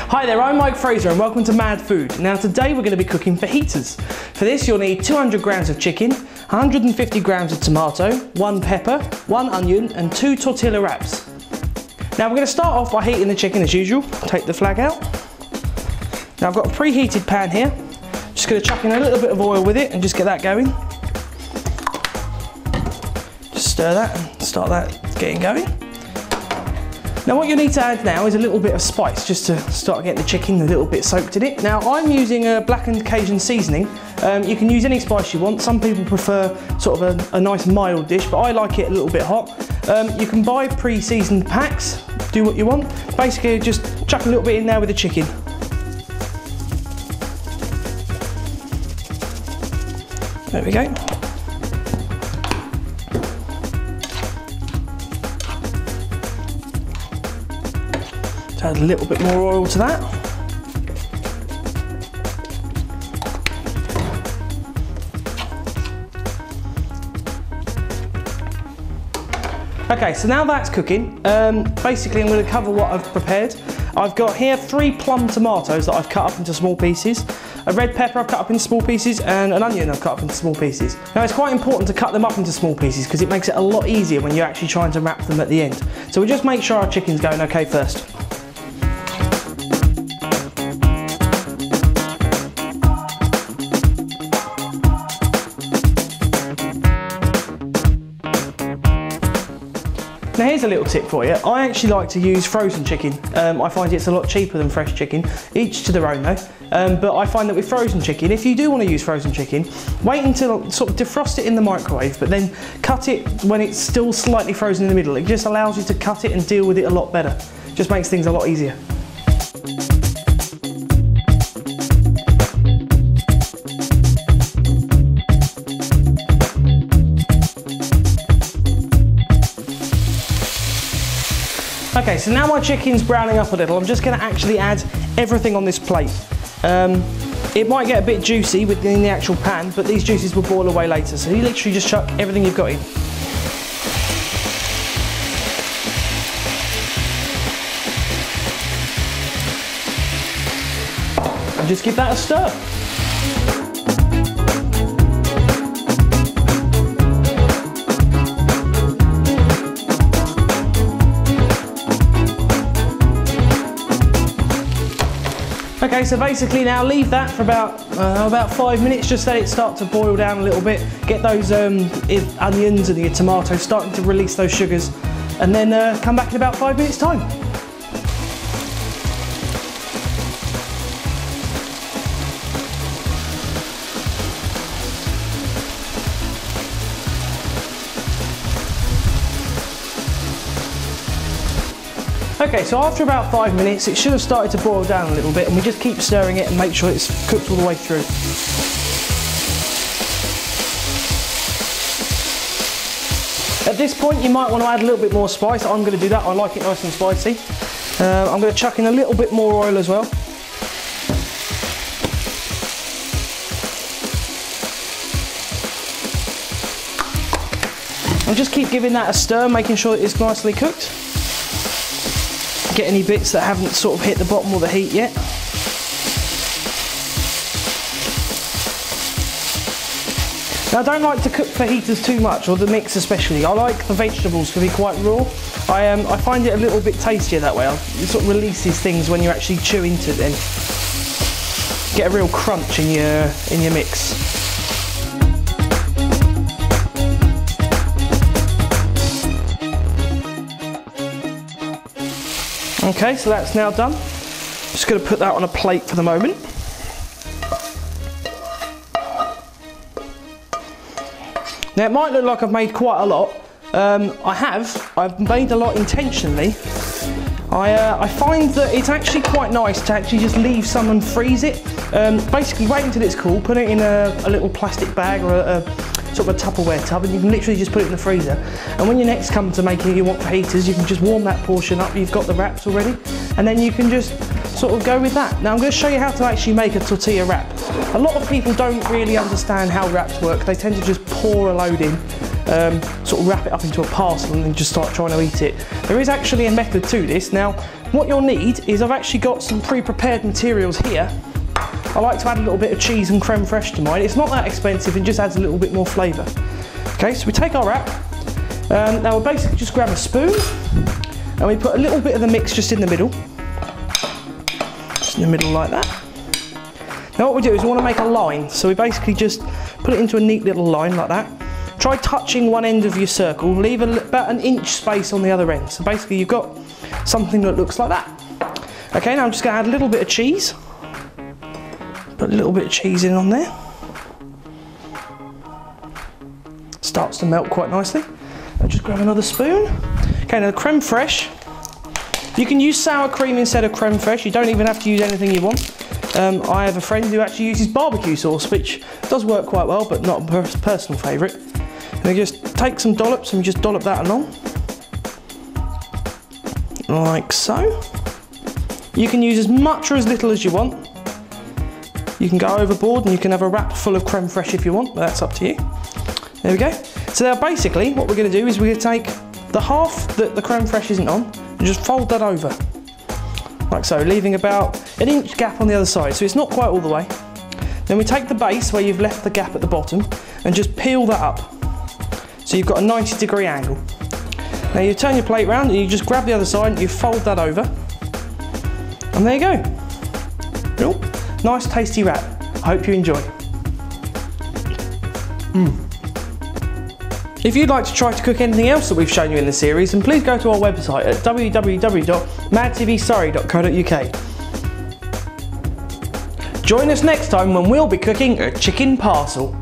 Hi there, I'm Mike Frazer and welcome to Mad Food. Now today we're going to be cooking fajitas. For this you'll need 200 grams of chicken, 150 grams of tomato, 1 pepper, 1 onion and 2 tortilla wraps. Now we're going to start off by heating the chicken as usual. Take the flag out. Now I've got a preheated pan here. Just going to chuck in a little bit of oil with it and just get that going. Just stir that and start that getting going. Now what you need to add now is a little bit of spice just to start getting the chicken a little bit soaked in it. Now I'm using a blackened Cajun seasoning. You can use any spice you want. Some people prefer sort of a nice mild dish, but I like it a little bit hot. You can buy pre-seasoned packs, do what you want. Basically just chuck a little bit in there with the chicken. There we go. Add a little bit more oil to that. Okay, so now that's cooking, basically I'm going to cover what I've prepared. I've got here 3 plum tomatoes that I've cut up into small pieces, a red pepper I've cut up into small pieces, and an onion I've cut up into small pieces. Now it's quite important to cut them up into small pieces because it makes it a lot easier when you're actually trying to wrap them at the end. So we'll just make sure our chicken's going okay first. Now here's a little tip for you. I actually like to use frozen chicken. I find it's a lot cheaper than fresh chicken, each to their own though. But I find that with frozen chicken, if you do want to use frozen chicken, wait until sort of defrost it in the microwave, but then cut it when it's still slightly frozen in the middle. It just allows you to cut it and deal with it a lot better. Just makes things a lot easier. Okay, so now my chicken's browning up a little. I'm just going to actually add everything on this plate. It might get a bit juicy within the actual pan, but these juices will boil away later. So you literally just chuck everything you've got in. And just give that a stir. Okay, so basically now leave that for about 5 minutes, just let it start to boil down a little bit, get those onions and your tomatoes starting to release those sugars, and then come back in about 5 minutes time. Okay, so after about 5 minutes, it should have started to boil down a little bit, and we just keep stirring it and make sure it's cooked all the way through. At this point, you might want to add a little bit more spice. I'm going to do that. I like it nice and spicy. I'm going to chuck in a little bit more oil as well. And just keep giving that a stir, making sure it's nicely cooked. Get any bits that haven't sort of hit the bottom or the heat yet. Now I don't like to cook fajitas too much, or the mix especially. I like the vegetables to be quite raw. I find it a little bit tastier that way. It sort of releases things when you're actually chewing into it then. Get a real crunch in your mix. Okay, so that's now done. Just going to put that on a plate for the moment. Now it might look like I've made quite a lot. I've made a lot intentionally. I find that it's actually quite nice to actually just leave some and freeze it. Basically wait until it's cool, put it in a little plastic bag or a sort of a Tupperware tub, and you can literally just put it in the freezer. And when you next come to making you want fajitas, you can just warm that portion up. You've got the wraps already, and then you can just sort of go with that. Now I'm going to show you how to actually make a tortilla wrap. A lot of people don't really understand how wraps work. They tend to just pour a load in sort of wrap it up into a parcel and then just start trying to eat it. There is actually a method to this. Now, what you'll need is I've actually got some pre-prepared materials here. I like to add a little bit of cheese and creme fraiche to mine. It's not that expensive and just adds a little bit more flavour. Okay, so we take our wrap. Now we'll basically just grab a spoon and we put a little bit of the mix just in the middle. Just in the middle like that. Now what we do is we want to make a line. So we basically just put it into a neat little line like that. Try touching one end of your circle, leave about an inch space on the other end. So basically you've got something that looks like that. Okay, now I'm just going to add a little bit of cheese. Put a little bit of cheese in on there. Starts to melt quite nicely. I'll just grab another spoon. Okay, now the creme fraiche. You can use sour cream instead of creme fraiche. You don't even have to use anything you want. I have a friend who actually uses barbecue sauce, which does work quite well, but not a personal favourite. And you just take some dollops and just dollop that along. Like so. You can use as much or as little as you want. You can go overboard and you can have a wrap full of creme fraiche if you want, but that's up to you. There we go. So now basically what we're going to do is we're going to take the half that the creme fraiche isn't on and just fold that over. Like so, leaving about an inch gap on the other side, so it's not quite all the way. Then we take the base where you've left the gap at the bottom and just peel that up. So you've got a 90-degree angle. Now you turn your plate round and you just grab the other side and you fold that over. And there you go. Cool. Nice tasty wrap. I hope you enjoy. If you'd like to try to cook anything else that we've shown you in the series, then please go to our website at www.madtvsurrey.co.uk. Join us next time when we'll be cooking a chicken parcel.